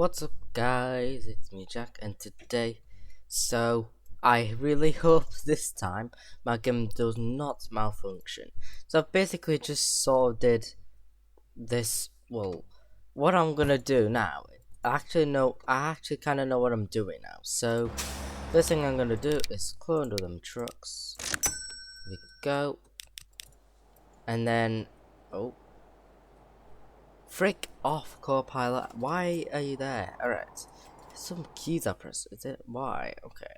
What's up guys, it's me Jack, and today, I really hope this time my game does not malfunction. So I've basically just sort of did this, what I'm gonna do now, I actually kinda know what I'm doing now. So first thing I'm gonna do is clone to them trucks. Here we go. And then, oh, frick off, co-pilot. Why are you there? Alright. Some keys I press. Is it? Why? Okay.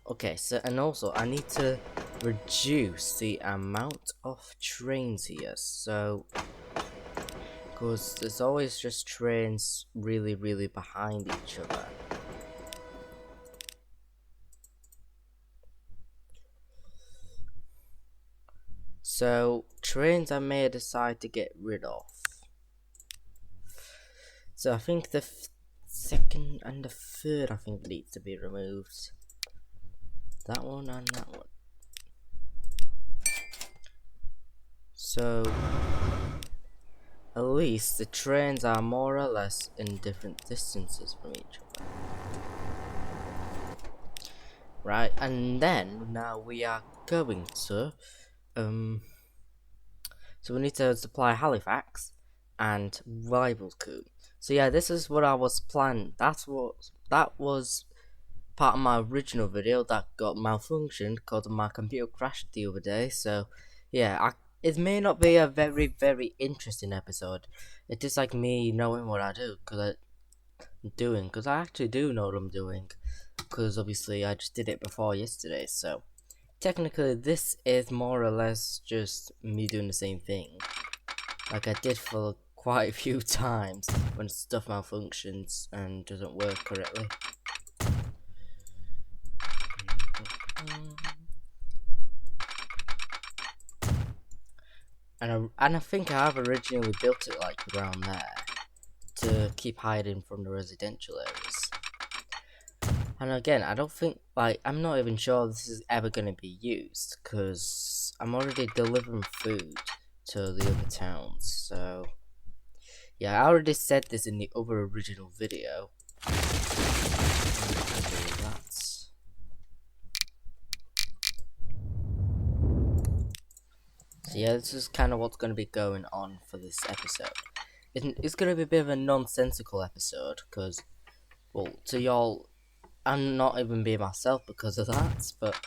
Okay, so, and also, I need to reduce the amount of trains here. So, because there's always just trains really behind each other. So, trains I may decide to get rid of. So, I think the second and the third, I think, needs to be removed. That one and that one. So, at least the trains are more or less in different distances from each other. Right, and then now we are going to so we need to supply Halifax and Rivalcoon. So yeah, this is what I was planning. That was part of my original video that got malfunctioned because my computer crashed the other day. So yeah, it may not be a very interesting episode. It's just like me knowing what I do because I actually do know what I'm doing, because obviously I just did it before yesterday. So technically this is more or less just me doing the same thing like I did for quite a few times when stuff malfunctions and doesn't work correctly. And I think I have originally built it like around there to keep hiding from the residential areas. And again, I don't think, I'm not even sure this is ever going to be used, because I'm already delivering food to the other towns. So yeah, I already said this in the other original video. So yeah, this is kind of what's going to be going on for this episode. It's going to be a bit of a nonsensical episode, because, well, to y'all, I'm not even being myself because of that, but,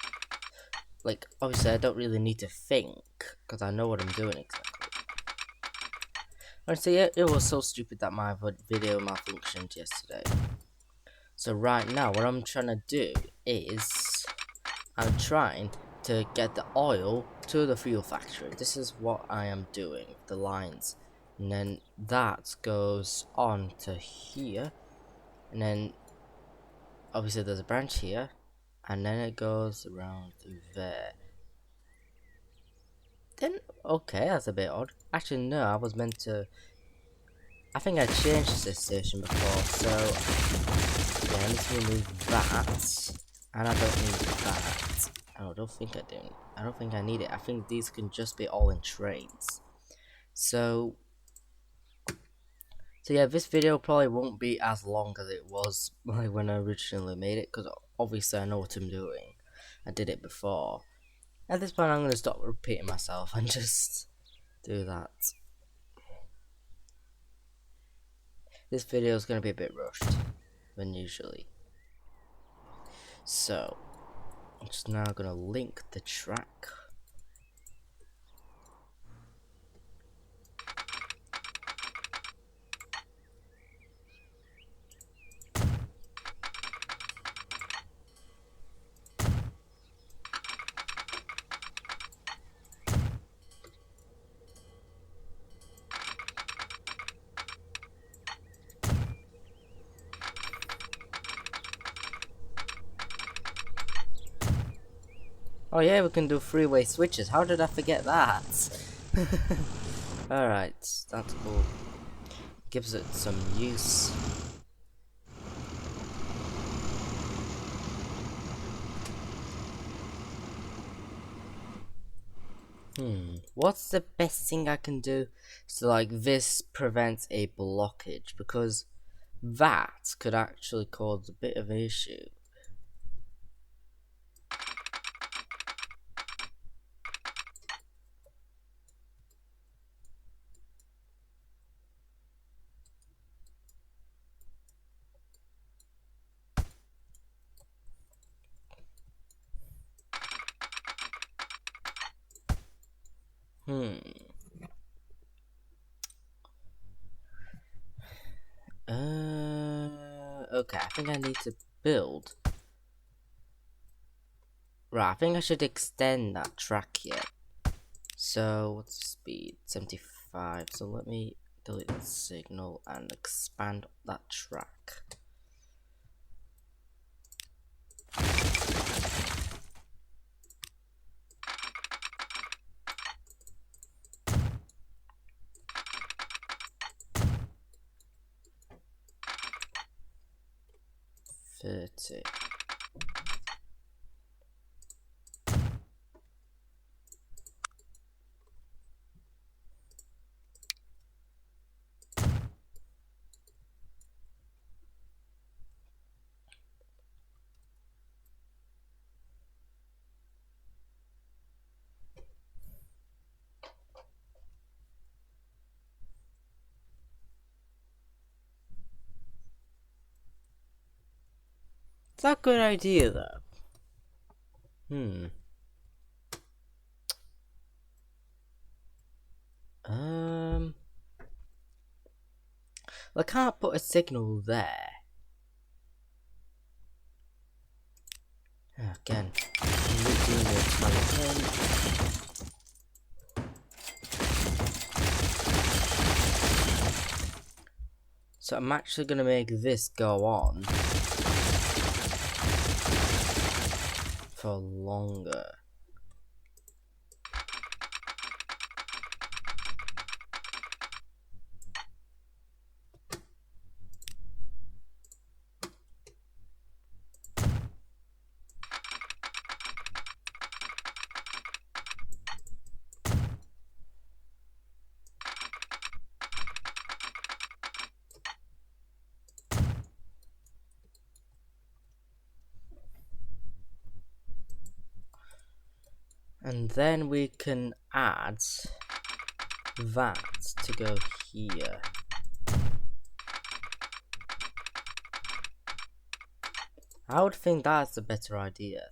like, obviously I don't really need to think, because I know what I'm doing exactly. Honestly, it was so stupid that my video malfunctioned yesterday. So right now, what I'm trying to do is, I'm trying to get the oil to the fuel factory. This is what I am doing, the lines. And then that goes on to here. And then, obviously there's a branch here. And then it goes around to there. Then, okay, that's a bit odd. Actually, no, I was meant to... I think I changed this station before, so... yeah, let's remove that. And I don't need that. I don't think I do. I don't think I need it. I think these can just be all in trains. So yeah, this video probably won't be as long as it was like when I originally made it, because obviously I know what I'm doing. I did it before. At this point I'm going to stop repeating myself and just do that. This video is going to be a bit rushed than usually. So I'm just now going to link the track. Oh yeah, we can do freeway switches. How did I forget that? Alright, that's cool. Gives it some use. What's the best thing I can do so like this prevents a blockage? Because that could actually cause a bit of an issue. Okay, I think I need to build. Right, I think I should extend that track here. So, what's the speed? 75. So let me delete that signal and expand that track. $30. Is that a good idea though? I can't put a signal there. Again, redoing the experiment. So I'm actually gonna make this go on for longer. And then we can add that to go here. I would think that's a better idea.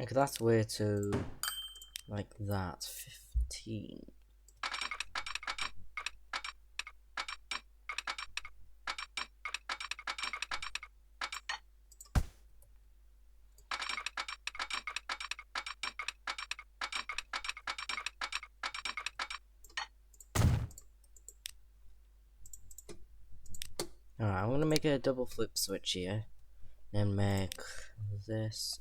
Okay, that's way too like that. 15. Alright, I'm gonna make a double flip switch here. Then make this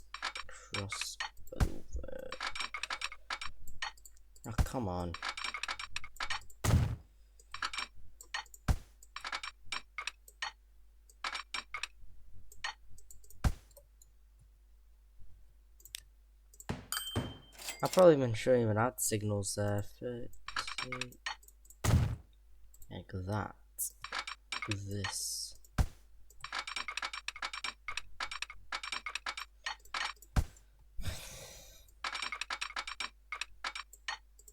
cross over. Oh, come on. I've probably been sure even add signals there. 30. Like that. This.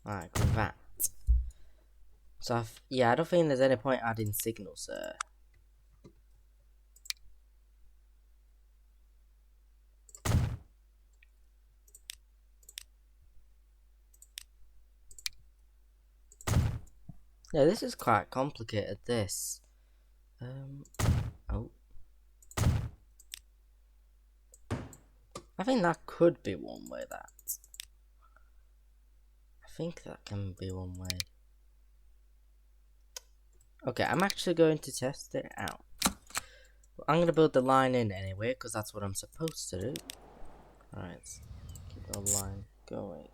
Like that. So yeah, I don't think there's any point adding signals there. Yeah, this is quite complicated, this. Oh. I think that could be one way, that. I think that can be one way. Okay, I'm actually going to test it out. I'm going to build the line in anyway, because that's what I'm supposed to do. Alright, keep the line going.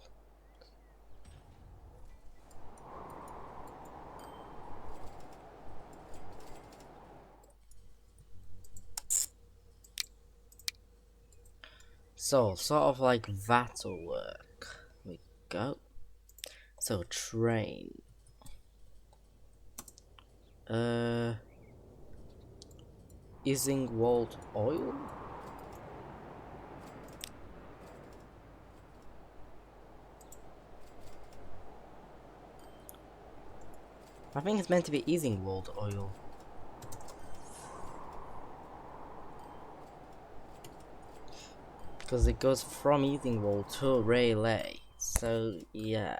So, sort of like that'll work. Here we go. So, train. Isingwald oil? I think it's meant to be Isingwald oil. Because it goes from Isingwald to Rayleigh. So, yeah.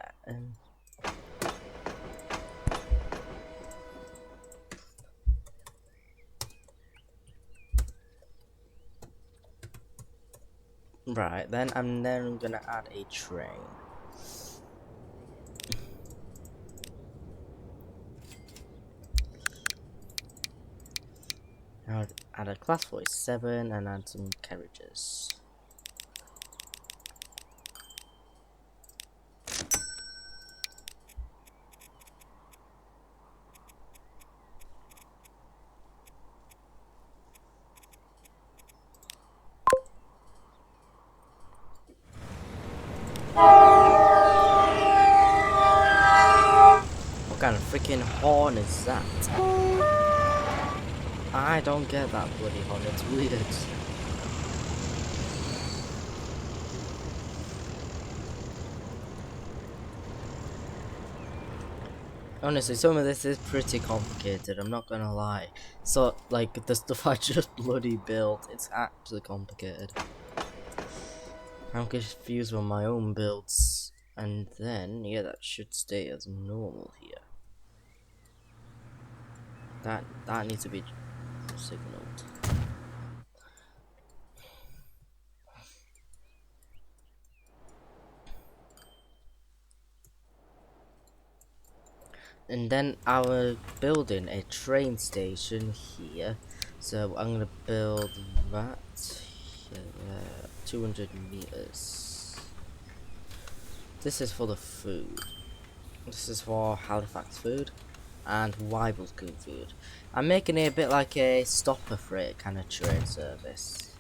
Right, then I'm gonna add a train. I'll add a class 47 and add some carriages. What kind of freaking horn is that? I don't get that bloody horn, it's weird. Honestly, some of this is pretty complicated, I'm not gonna lie. So, like, the stuff I just bloody built, it's actually complicated. I'm confused with my own builds. And then, yeah, that should stay as normal here. That needs to be signaled. And then I'm building a train station here. So I'm gonna build that here, 200 meters. This is for the food. This is for Halifax food and Wybelcombe food. I'm making it a bit like a stopper freight kind of train service.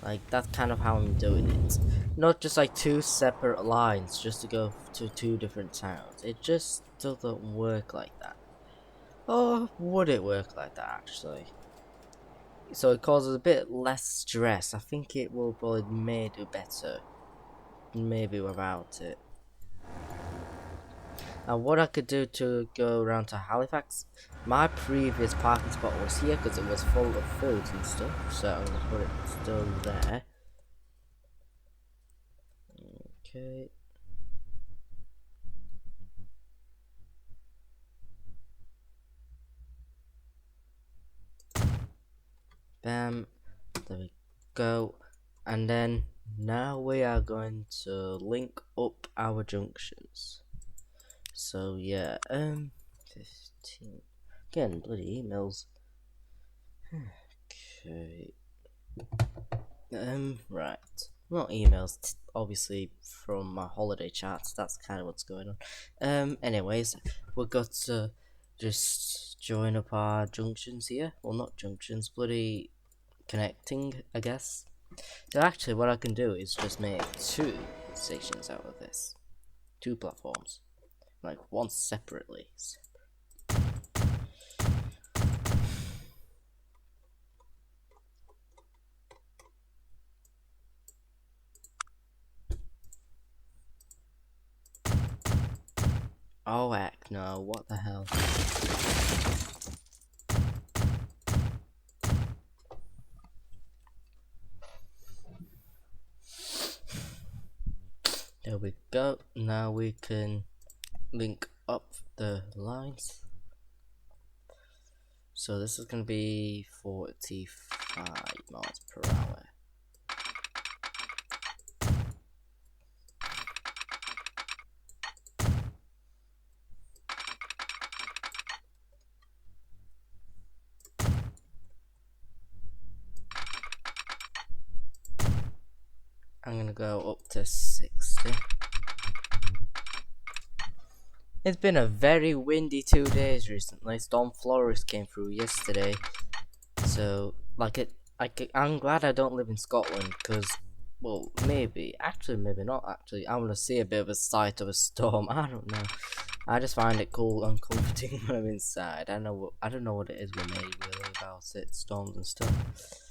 Like, that's kind of how I'm doing it. Not just like two separate lines just to go to two different towns. It just doesn't work like that. Or would it work like that actually? So it causes a bit less stress. I think it will probably may do better. Maybe without it. And what I could do to go around to Halifax, my previous parking spot was here because it was full of foods and stuff. So I'm going to put it still there. Okay. Bam. There we go. And then now we are going to link up our junctions. So yeah, 15. Again, bloody emails. Okay. Right. Not emails, obviously from my holiday chats. That's kind of what's going on. Anyways, we've got to just join up our junctions here. Well, not junctions, bloody connecting, I guess. So actually, what I can do is just make two stations out of this. Two platforms. Like, one separately. Oh heck no, what the hell. There we go, now we can link up the lines. So this is going to be 45 miles per hour. I'm going to go up to 60. It's been a very windy 2 days recently. Storm Flores came through yesterday. So, I'm glad I don't live in Scotland, because, well, maybe not actually. I want to see a bit of a sight of a storm. I don't know. I just find it cool and comforting when I'm inside. I don't know what it is with me really about it, storms and stuff.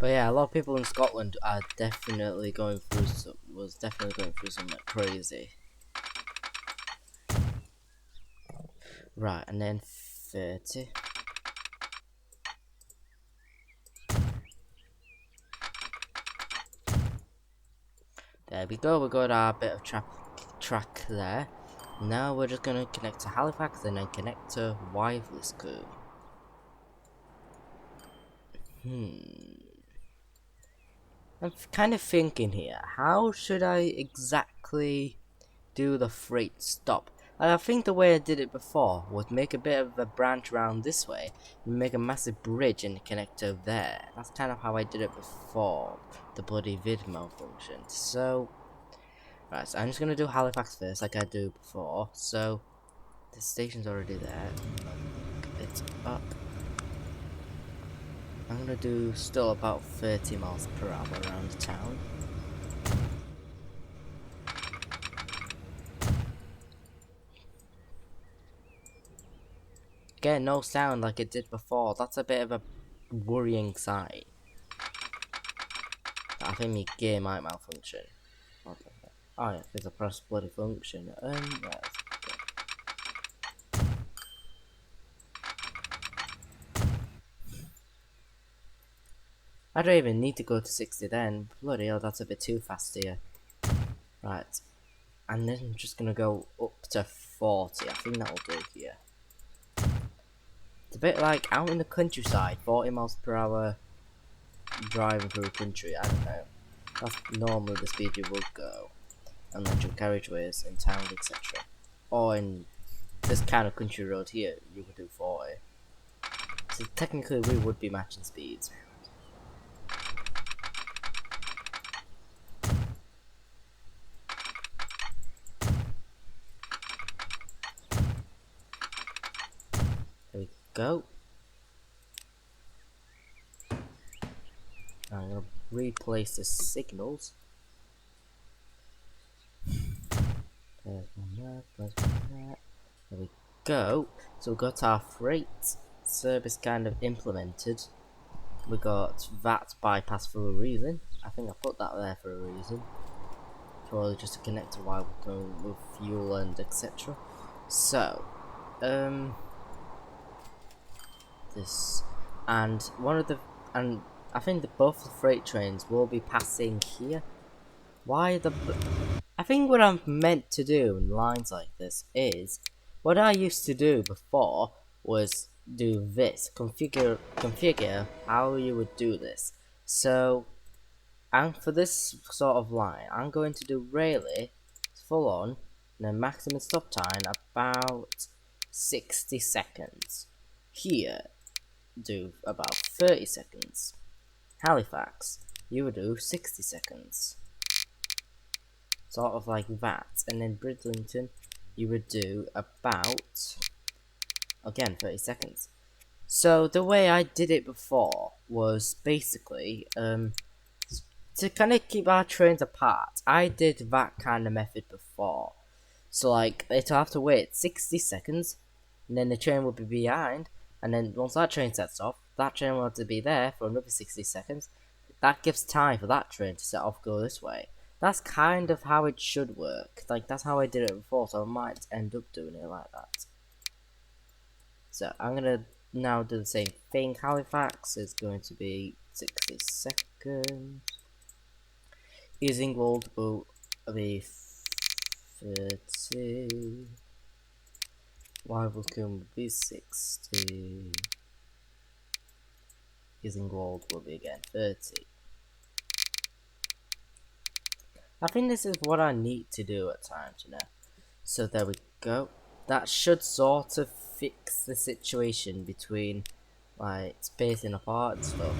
But yeah, a lot of people in Scotland are definitely going through something crazy. Right, and then 30. There we go, we got our bit of track there. Now we're just gonna connect to Halifax and then connect to Wivliscombe. I'm kind of thinking here, how should I exactly do the freight stop? I think the way I did it before was make a bit of a branch around this way and make a massive bridge and connect over there. That's kind of how I did it before the bloody vid malfunctioned. So, right, so I'm just gonna do Halifax first, like I do before. So, the station's already there. It's up. I'm gonna do still about 30 miles per hour around the town. Again, no sound like it did before. That's a bit of a worrying sign. I think my gear might malfunction. Oh yeah, there's a press bloody function. Right. I don't even need to go to 60 then. Bloody hell, that's a bit too fast here. Right. And then I'm just gonna go up to 40. I think that'll do here. It's a bit like out in the countryside, 40 miles per hour driving through the country. I don't know. That's normally the speed you would go. Unless your carriageways in town, etc. Or in this kind of country road here, you would do 40. So technically we would be matching speeds. There we go. I'm gonna replace the signals. There's one there, there's one there. There we go. So we got our freight service kind of implemented. We got that bypass for a reason. I think I put that there for a reason. Probably just to connect to why we're going with fuel and etc. So, this and I think that both the freight trains will be passing here. Why the? I think what I'm meant to do in lines like this is what I used to do before was do this, configure how you would do this. So, and for this sort of line, I'm going to do really full on, and then maximum stop time about 60 seconds. Here, do about 30 seconds. Halifax, you would do 60 seconds. Sort of like that. And then Bridlington, you would do about, again, 30 seconds. So the way I did it before was basically, to kind of keep our trains apart, I did that kind of method before. So like, it'll have to wait 60 seconds, and then the train will be behind, and then once that train sets off, that train will have to be there for another 60 seconds. That gives time for that train to set off, go this way. That's kind of how it should work. Like, that's how I did it before, so I might end up doing it like that. So, I'm gonna now do the same thing. Halifax is going to be 60 seconds. Using gold will be 30. Rival Coon will be 60. Using gold will be again 30. I think this is what I need to do at times, you know. So there we go. That should sort of fix the situation between like spacing apart and stuff.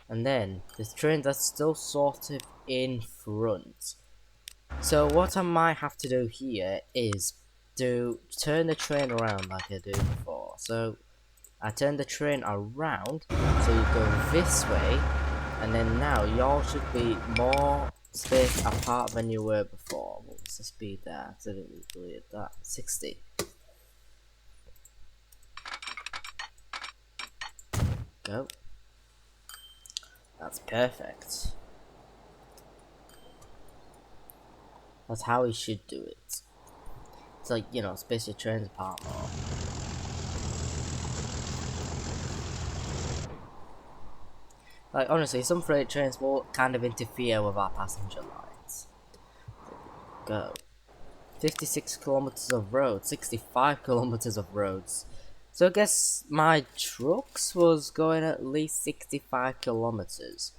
And then the trains are still sort of in front. So what I might have to do here is turn the train around like I did before. So I turn the train around so you go this way, and then now y'all should be more spaced apart than you were before. What was the speed there? I didn't really that. 60. Go. That's perfect. That's how we should do it. It's like, you know, space your trains apart more. Like, honestly, some freight trains will kind of interfere with our passenger lines. Go. 56 kilometers of road, 65 kilometers of roads. So I guess my trucks was going at least 65 kilometers.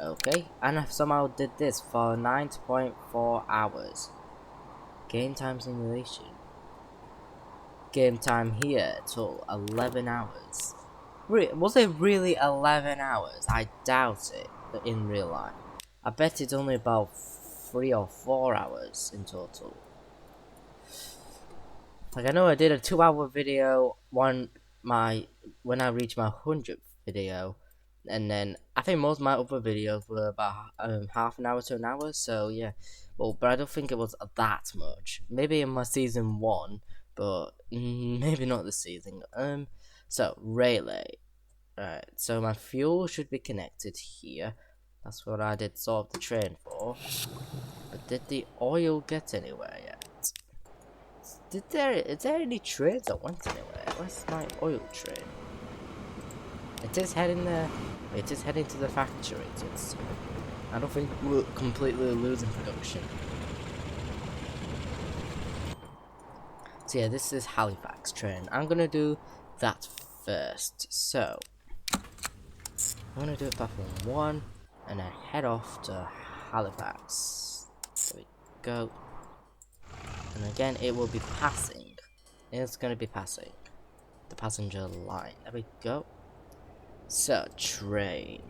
Okay, and I somehow did this for 9.4 hours. Game time simulation. Game time here took 11 hours. Was it really 11 hours? I doubt it, but in real life. I bet it's only about 3 or 4 hours in total. Like, I know I did a 2-hour video when I reached my 100th video, and then I think most of my other videos were about half an hour to an hour, so yeah. Well, but I don't think it was that much. Maybe in my season 1, but maybe not this season. So relay. Right, so my fuel should be connected here. That's what I did solve the train for. But did the oil get anywhere yet? Is there any trains that went anywhere? Where's my oil train? It is heading there. It is heading to the factory. I don't think we're completely losing production. So yeah, this is Halifax train. I'm gonna do that first. So I'm gonna do it platform 1 and then head off to Halifax. There we go. And again, it will be passing. It's gonna be passing the passenger line. There we go. So train.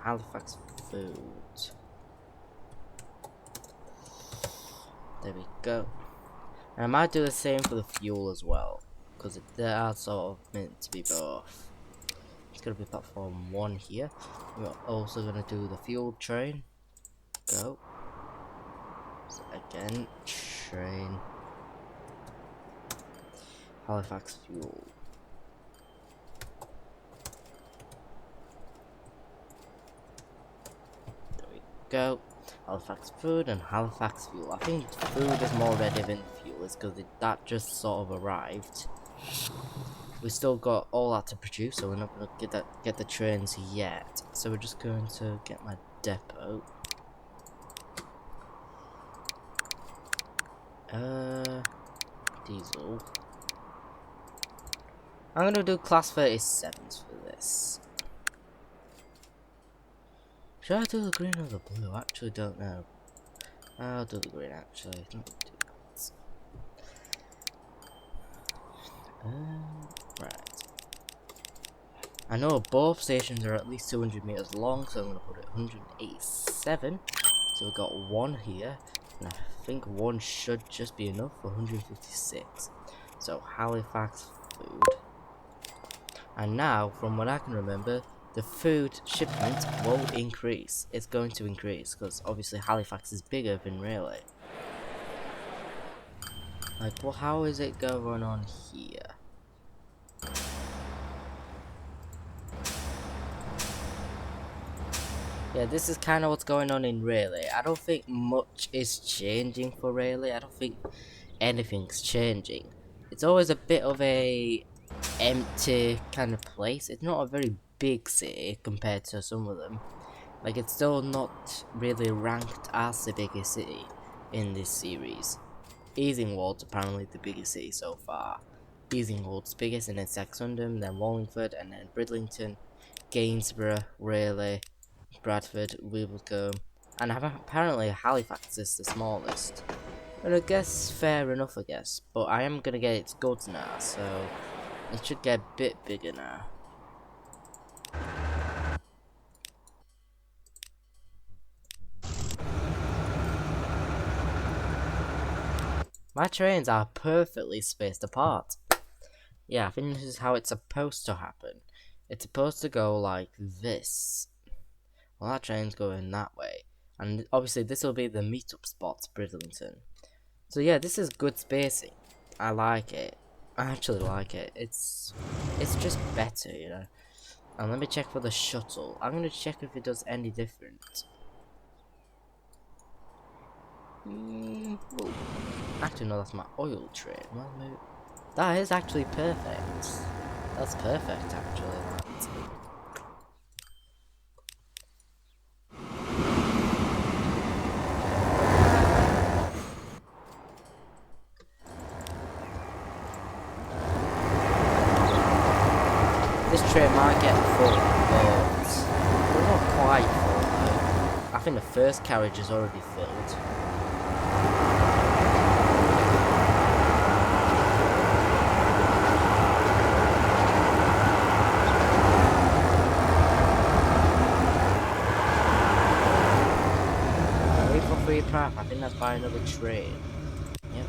Halifax food. There we go. And I might do the same for the fuel as well, because they are sort of meant to be both. It's gonna be platform 1 here. We're also gonna do the fuel train. Go. So again, train. Halifax fuel. There we go. Halifax food and Halifax fuel. I think food is more ready than fuel, is because that just sort of arrived. We still got all that to produce, so we're not gonna get the trains yet. So we're just going to get my depot. Diesel. I'm gonna do class 37s for this. Should I do the green or the blue? I actually don't know. I'll do the green actually. Let me do that. Right. I know both stations are at least 200 meters long, so I'm gonna put it 187. So we've got 1 here, and I think 1 should just be enough for 156. So Halifax food. And now, from what I can remember, the food shipment will increase. It's going to increase because obviously Halifax is bigger than Relay. Like, well, how is it going on here? Yeah, this is kind of what's going on in Relay. I don't think much is changing for Relay. I don't think anything's changing. It's always a bit of a empty kind of place. It's not a very big city compared to some of them. Like, it's still not really ranked as the biggest city in this series. Easingwold's apparently the biggest city so far. Easingwold's biggest, and then Saxondham, then Wallingford, and then Bridlington, Gainsborough, Rayleigh, Bradford, Weeblecombe, and apparently Halifax is the smallest. And I guess fair enough, I guess. But I am gonna get its goods now, so it should get a bit bigger now. My trains are perfectly spaced apart. Yeah, I think this is how it's supposed to happen. It's supposed to go like this. Well, that train's going that way. And obviously this will be the meetup spot, Bridlington. So yeah, this is good spacing. I like it. I actually like it. It's just better, you know. And let me check for the shuttle. I'm gonna check if it does any different. Oh. Actually, no, that's my oil train. Well, maybe that is actually perfect. That's perfect, actually. That. This train might get full, but we're not quite full though. I think the first carriage is already filled. I think that's by another train. Yep.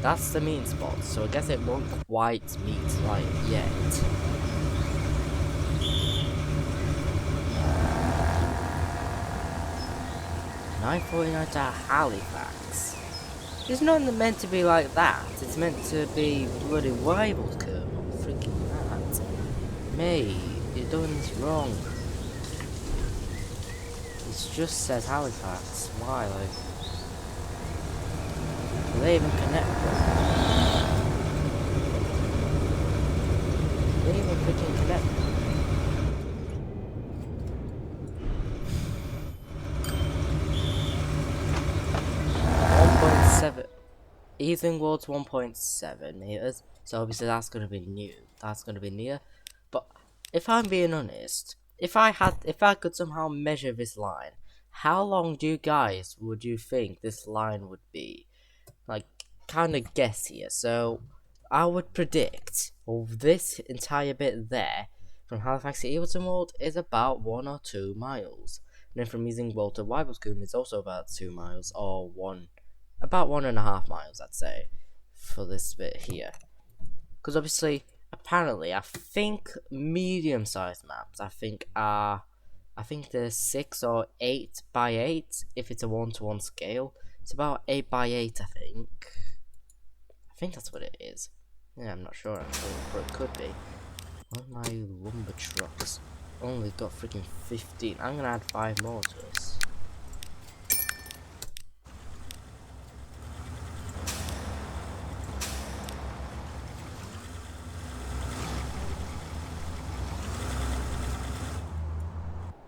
That's the mean spot, so I guess it won't quite meet like yet. 9:49 to Halifax. It's not meant to be like that. It's meant to be bloody Weibelkirk. Freaking that. Mate, you're doing this wrong. It just says Halifax. Why? Like, do they even connect them? Do they even freaking connect them? 1.7. Easingwold's 1.7 meters. So obviously that's gonna be new. That's gonna be near. But if I'm being honest, if I could somehow measure this line, how long would you think this line would be? Like, kind of guess here. So I would predict, well, this entire bit there from Halifax to Evilton is about 1 or 2 miles. And then from Easingwold to Weibelkirk is also about 2 miles, or about 1.5 miles, I'd say, for this bit here. Because obviously, apparently, I think medium-sized maps, I think they're 6 or 8 by 8 if it's a 1-to-1 scale. It's about 8 by 8, I think. I think that's what it is. Yeah, I'm not sure actually, but it could be. One of my lumber trucks only got freaking 15. I'm gonna add 5 more to this.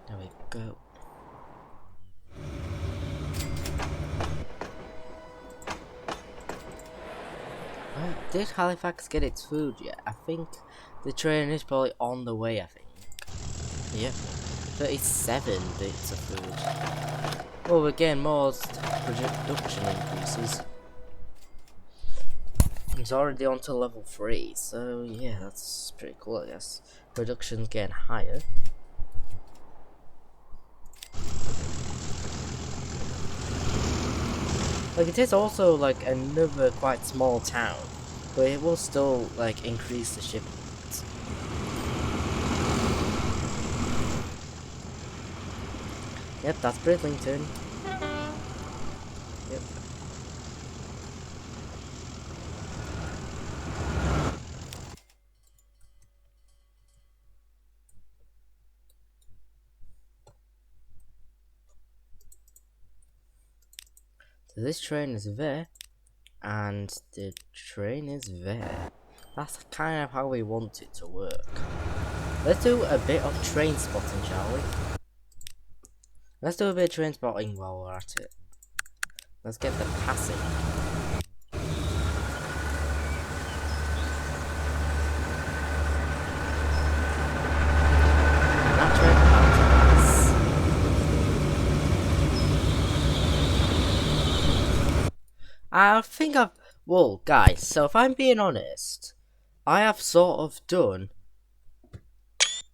There we go. Did Halifax get its food yet? I think the train is probably on the way, I think. Yep. 37 bits of food. Well, we're getting more production increases. It's already on to level 3, so yeah, that's pretty cool, I guess. Production's getting higher. Like, it is also like another quite small town, but it will still like increase the shipments. Yep, that's Bridlington. Yep. So this train is there. and the train is there. That's kind of how we want it to work. Let's do a bit of train spotting, shall we? Let's do a bit of train spotting while we're at it. Let's get the passing. That train about to pass. I think I've... Well, guys, so if I'm being honest, I have sort of done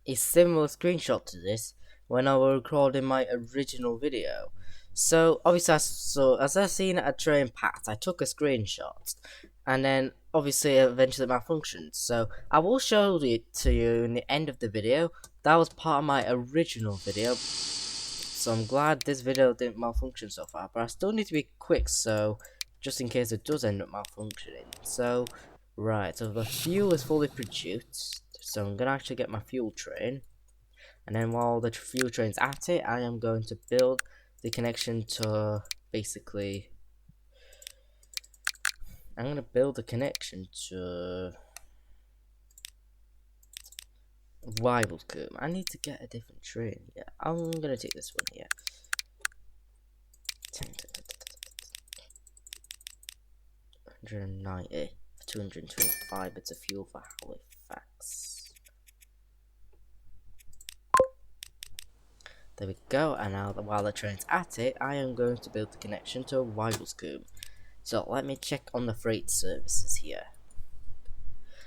a similar screenshot to this when I was recording my original video. So obviously, as I seen a train pass, I took a screenshot, and then obviously eventually malfunctioned. So I will show it to you in the end of the video. That was part of my original video. So I'm glad this video didn't malfunction so far, but I still need to be quick, so just in case it does end up malfunctioning. So right, so the fuel is fully produced. So I'm gonna actually get my fuel train, and then while the fuel train's at it, I am going to build the connection to basically. I'm gonna build a connection to Weibelcombe. I need to get a different train. Yeah, I'm gonna take this one here. 190, 225. It's a fuel for Halifax. There we go, and now while the train's at it, I am going to build the connection to Weibelcombe. So let me check on the freight services here.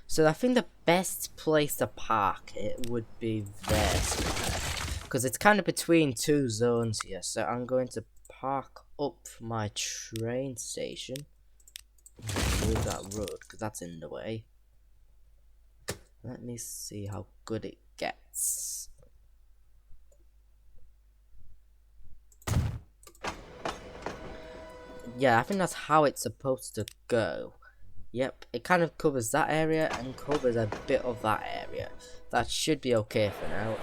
So I think the best place to park it would be there somewhere, because it's kind of between two zones here. So I'm going to park up my train station. Move that road because that's in the way. Let me see how good it gets. Yeah, I think that's how it's supposed to go. Yep, it kind of covers that area and covers a bit of that area. That should be okay for now.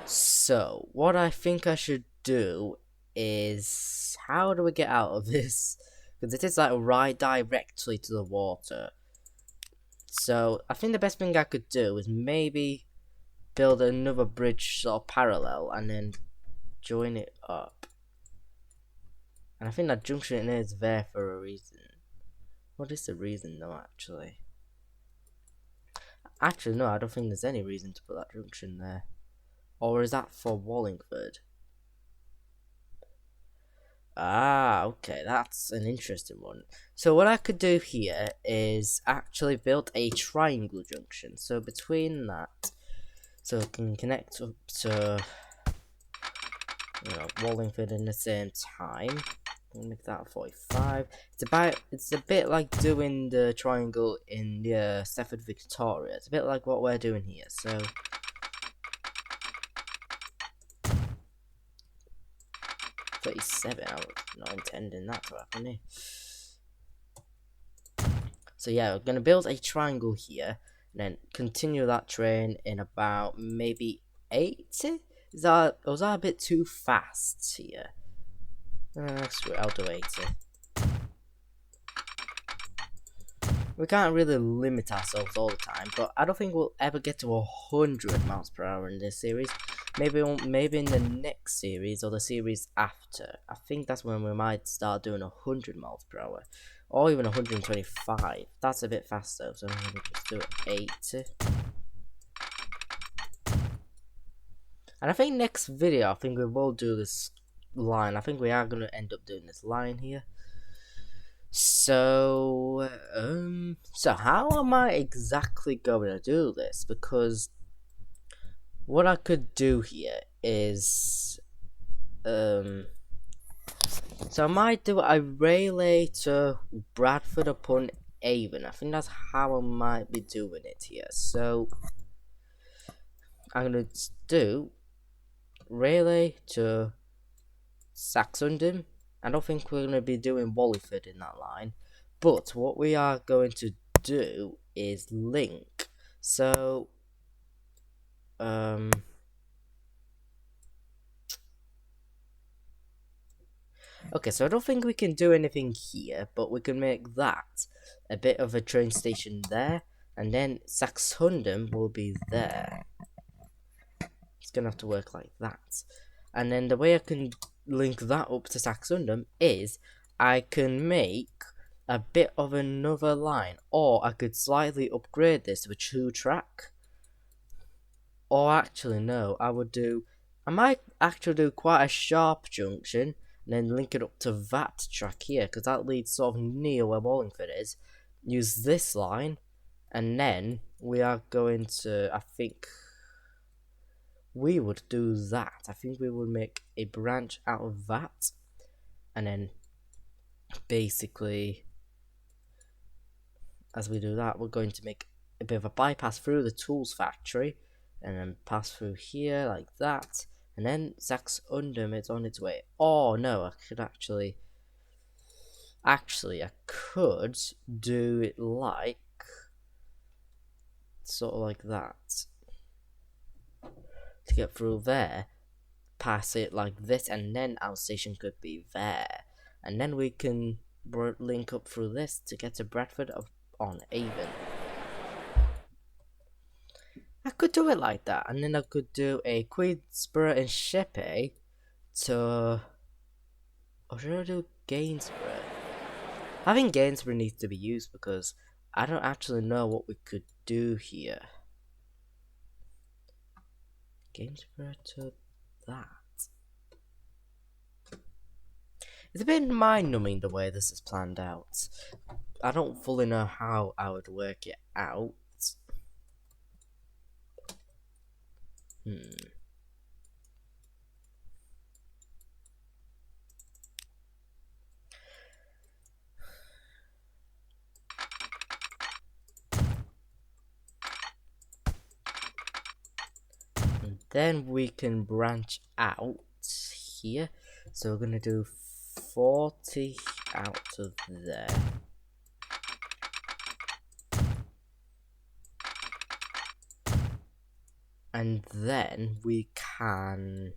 So, what I think I should do is... How do we get out of this? Because it is like right directly to the water. So, I think the best thing I could do is maybe build another bridge sort of parallel and then join it up. And I think that junction is there for a reason. What is the reason though, actually? Actually, no, I don't think there's any reason to put that junction there. Or is that for Wallingford? Ah, okay, that's an interesting one. So what I could do here is actually build a triangle junction. So between that, so it can connect up to, Wallingford in the same time. I'll make that 45. It's a bit like doing the triangle in the Stafford Victoria. It's a bit like what we're doing here. So 37. I was not intending that to happen here. So yeah, we're gonna build a triangle here, and then continue that train in about maybe 80. Was that a bit too fast here? Screw it, I'll do 80. We can't really limit ourselves all the time, but I don't think we'll ever get to 100 miles per hour in this series. Maybe in the next series or the series after. I think that's when we might start doing 100 miles per hour, or even 125. That's a bit faster, so I'm gonna just do 80. And I think next video, I think we will do this line. I think we are gonna end up doing this line here. So how am I exactly going to do this? Because what I could do here is, so I might do a relay to Bradford upon Avon. I think that's how I might be doing it here. So I'm gonna do relay to Saxondon. I don't think we're going to be doing Wallingford in that line, but what we are going to do is link. So, Okay, so I don't think we can do anything here, but we can make that a bit of a train station there, and then Saxhundam will be there. It's gonna have to work like that. And then the way I can link that up to Saxhundam is I can make a bit of another line, or I could slightly upgrade this to a 2-track. Or actually, no, I might actually do quite a sharp junction and then link it up to that track here, because that leads sort of near where Wallingford is. Use this line, and then we are going to, I think, we would do that. I think we would make a branch out of that, and then basically, as we do that, we're going to make a bit of a bypass through the tools factory, and then pass through here like that, and then Saxhundam is on its way. Oh no, I could actually I could do it like sort of like that to get through there, pass it like this, and then our station could be there, and then we can link up through this to get to Bradford on Avon. I could do it like that, and then I could do a Queensborough and Sheppey to, or should I do Gainsborough? I think Gainsborough needs to be used because I don't actually know what we could do here. Gainsborough to that. It's a bit mind-numbing the way this is planned out. I don't fully know how I would work it out. And then we can branch out here. So we're gonna do 40 out of there. And then we can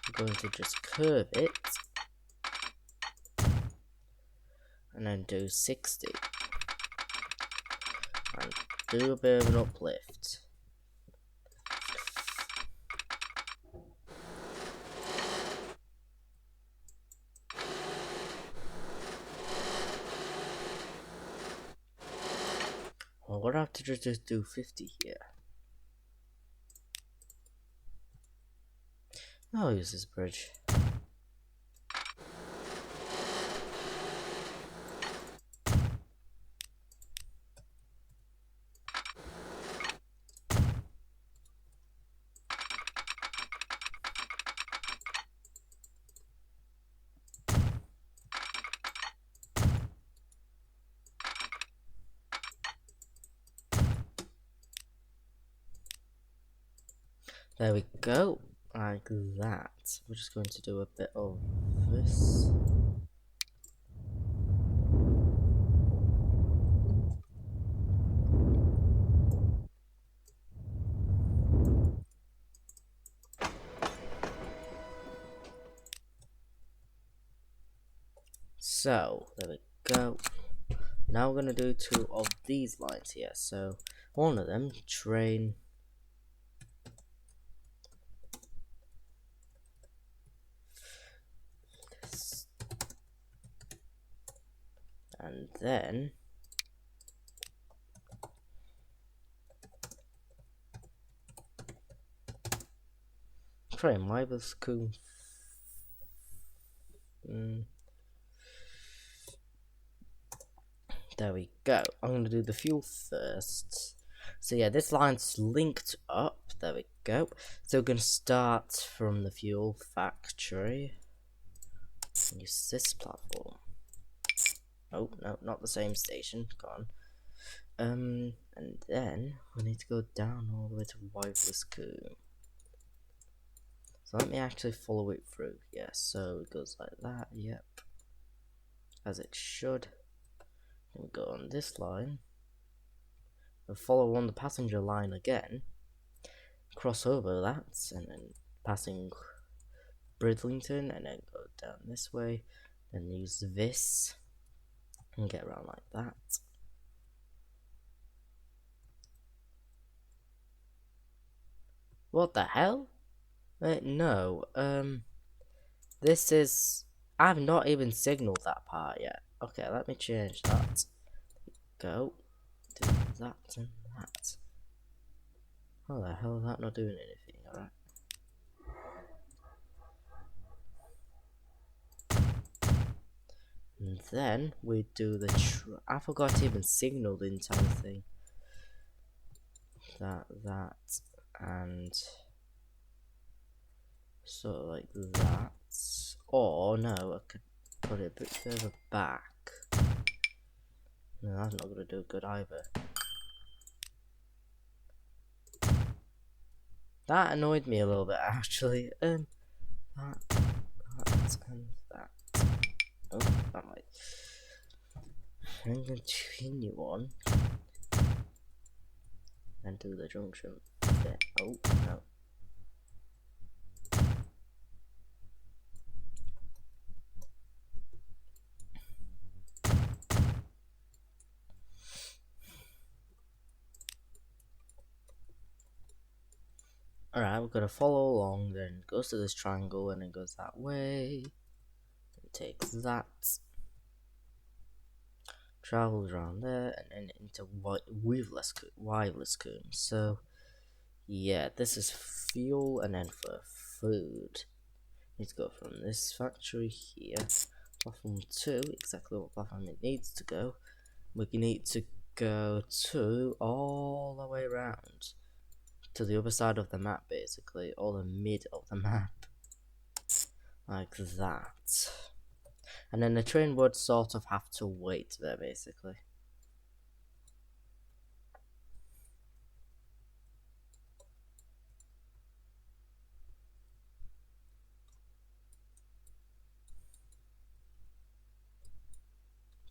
we're going to just curve it and then do 60 and do a bit of an uplift. Well, we'll have to just do 50 here. I'll use this bridge. There we go, like that. We're just going to do a bit of this. So, there we go. Now we're going to do 2 of these lines here. So, one of them, train. This. And then train, why was cool? There we go. I'm going to do the fuel first. So yeah, this line's linked up. There we go. So we're going to start from the fuel factory. Use this platform. Oh, no, not the same station. Gone. And then we need to go down all the way to Whiteliscombe. So let me actually follow it through. Yeah, so it goes like that. Yep. As it should. We go on this line. follow on the passenger line again, cross over that, and then passing Bridlington, and then go down this way, then use this, and get around like that. What the hell? No, this is... I've not even signaled that part yet. Okay, let me change that. Go. Do that and that. How the hell is that not doing anything? Alright. And then we do the I forgot to even signal the entire thing. That, and sort of like that. Or no, I could put it a bit further back. No, that's not gonna do good either. That annoyed me a little bit actually. That and that. Oh, that might. And continue on. And do the junction there. Oh no. Alright, we're gonna follow along, then goes to this triangle and it goes that way. It takes that. Travels around there and then into wireless comb. So yeah, this is fuel, and then for food. Need to go from this factory here. Platform 2, exactly what platform it needs to go. We need to go to all the way around to the other side of the map, basically, or the mid of the map, like that. And then the train would sort of have to wait there, basically.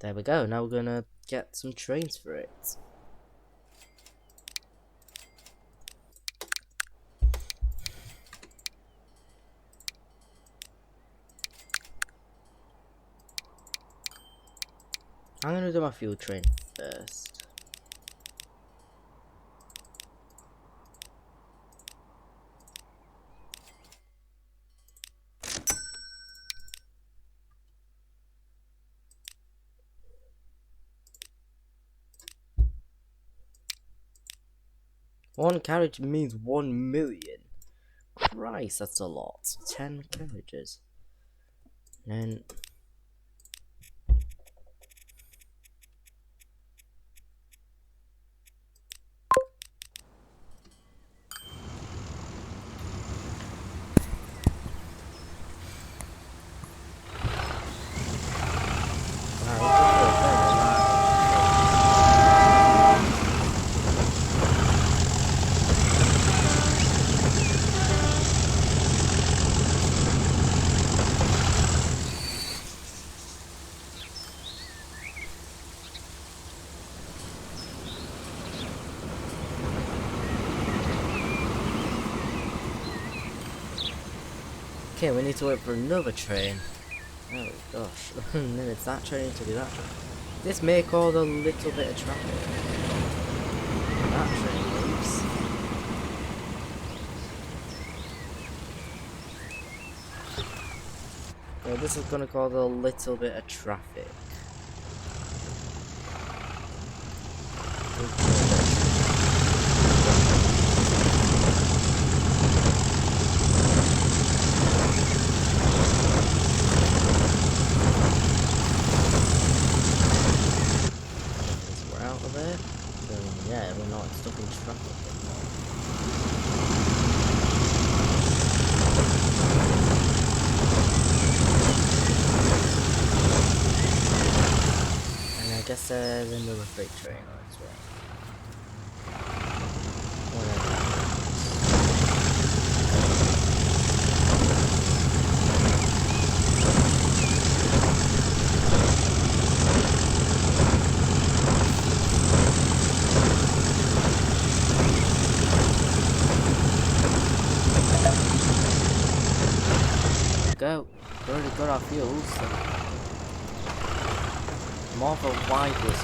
There we go, now we're gonna get some trains for it. I'm gonna do my fuel train first. One carriage means 1 million. Christ, that's a lot. 10 carriages. And okay, we need to wait for another train. Oh gosh, and then it's that train to do that train. This may cause a little bit of traffic. That train moves. Yeah, this is gonna cause a little bit of traffic. Yeah, we're not stuck in traffic anymore. And I guess there's another freight train on its way. our fuels. More of a wireless.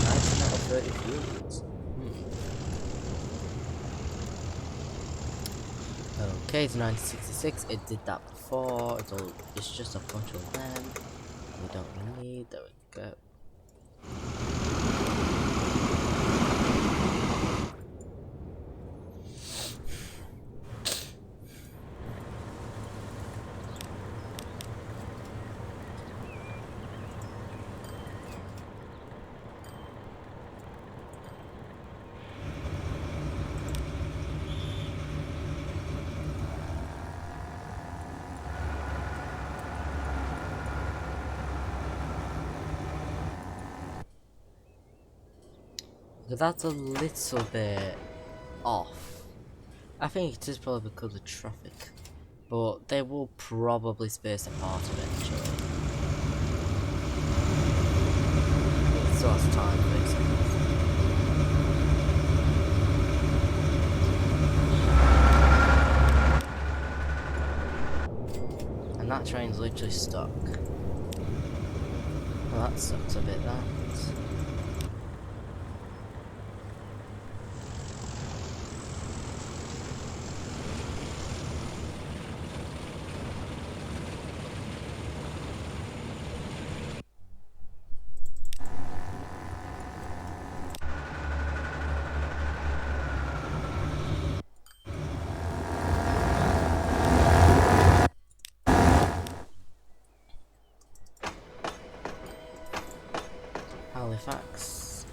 19 out of 30 fuels. Okay, it's 1966. It did that before. It's just a bunch of them. We don't need. There we go. That's a little bit off. I think it is probably because of traffic, but they will probably space apart eventually. It still has time, basically. And that train's literally stuck. Well, that sucks a bit, that. Halifax.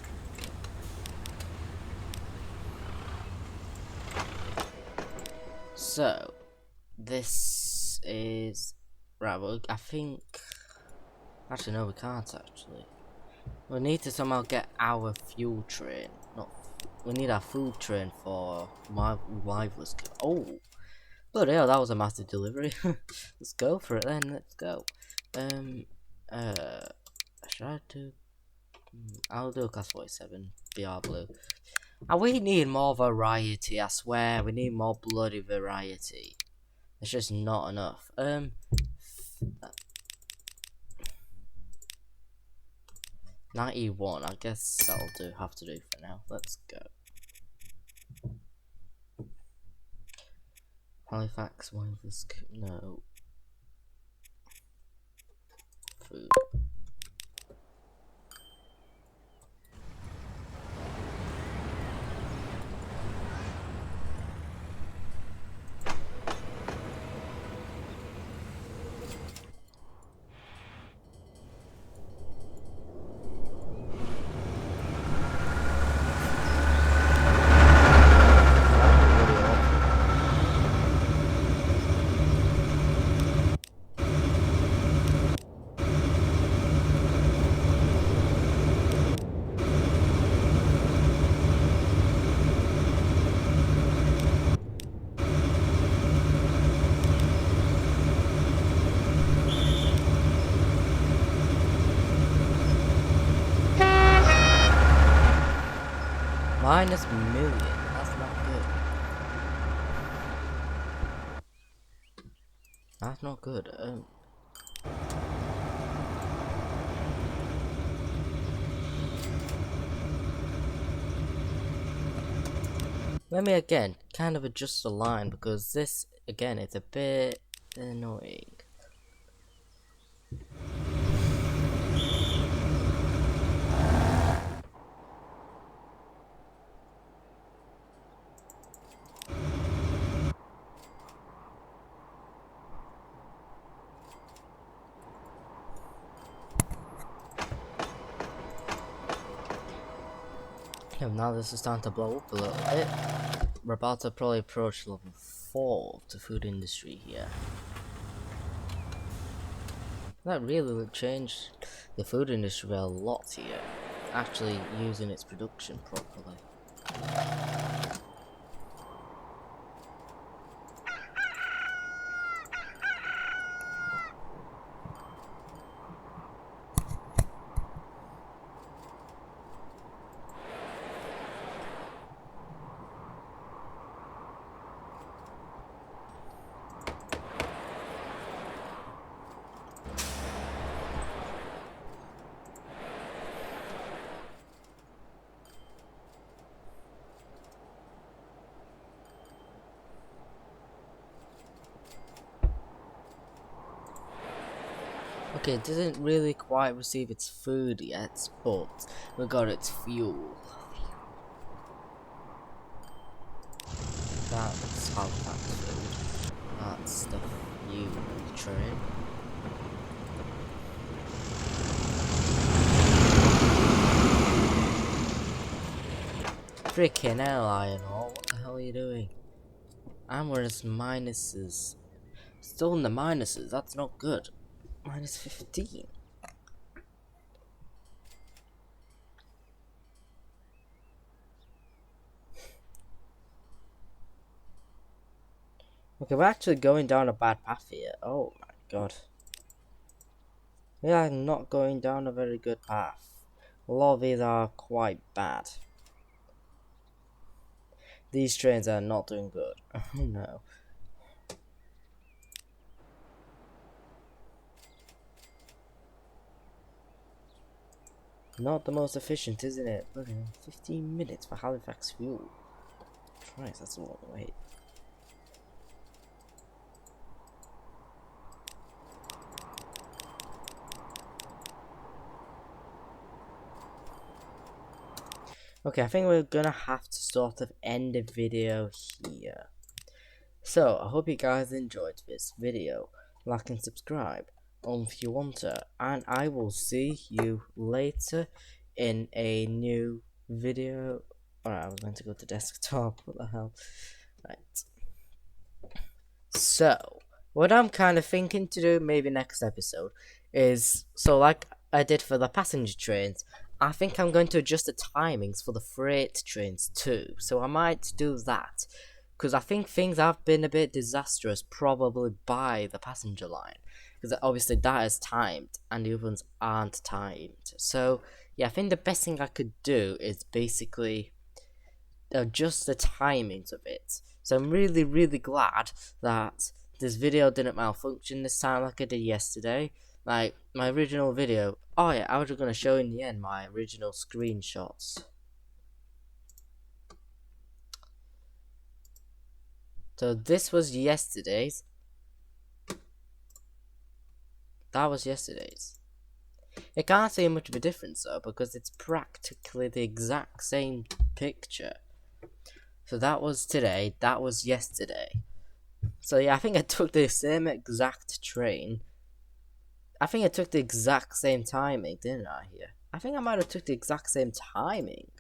So, this is right. Well, I think actually no, we can't actually. We need to somehow get our fuel train. We need our food train for my rival's. Oh, bloody hell! That was a massive delivery. Let's go for it then. Let's go. Should I do? I'll do a class 47 BR blue. And we need more variety, I swear. We need more bloody variety. It's just not enough. 91, I guess that'll have to do for now. Let's go. Halifax, Wales, no. Food. Minus million, that's not good. That's not good. Let me again kind of adjust the line because this again it's a bit annoying. Now this is starting to blow up a little bit. We're about to probably approach level 4 of the food industry here. That really will change the food industry a lot here. Actually using its production properly. Okay, it didn't really quite receive its food yet, but we got its fuel. That's how that's food. That's the fuel train. Freaking hell, Lionel, what the hell are you doing? I'm wearing minuses. Still in the minuses, that's not good. Minus 15. Okay, we're actually going down a bad path here. Oh my god. We are not going down a very good path. A lot of these are quite bad. These trains are not doing good. Oh no. Not the most efficient, isn't it? Look, 15 minutes for Halifax fuel. Christ, that's a long wait. Okay, I think we're gonna have to sort of end the video here. So, I hope you guys enjoyed this video. Like and subscribe if you want to. And I will see you later in a new video. Alright, I was meant to go to desktop. What the hell? Right. So, what I'm kind of thinking to do, maybe next episode, is so like I did for the passenger trains, I think I'm going to adjust the timings for the freight trains too. So I might do that, because I think things have been a bit disastrous, probably by the passenger line, because obviously that is timed and the other ones aren't timed. So yeah, I think the best thing I could do is basically adjust the timings of it. So I'm really glad that this video didn't malfunction this time like I did yesterday. Like my original video. Oh yeah, I was going to show in the end my original screenshots. So this was yesterday's. That was yesterday's. It can't see much of a difference though, because it's practically the exact same picture. So that was today, that was yesterday. So yeah, I think I took the same exact train. I think I took the exact same timing, didn't I here? I think I might have took the exact same timing.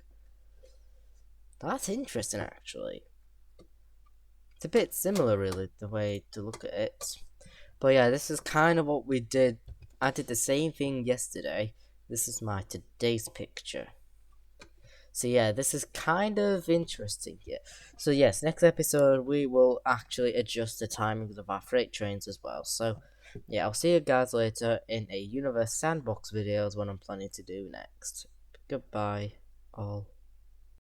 That's interesting actually. It's a bit similar really, the way to look at it. But yeah, this is kind of what we did. I did the same thing yesterday. This is my today's picture. So yeah, this is kind of interesting here. So yes, next episode we will actually adjust the timings of our freight trains as well. So yeah, I'll see you guys later in a Universe Sandbox videos what I'm planning to do next. Goodbye, all.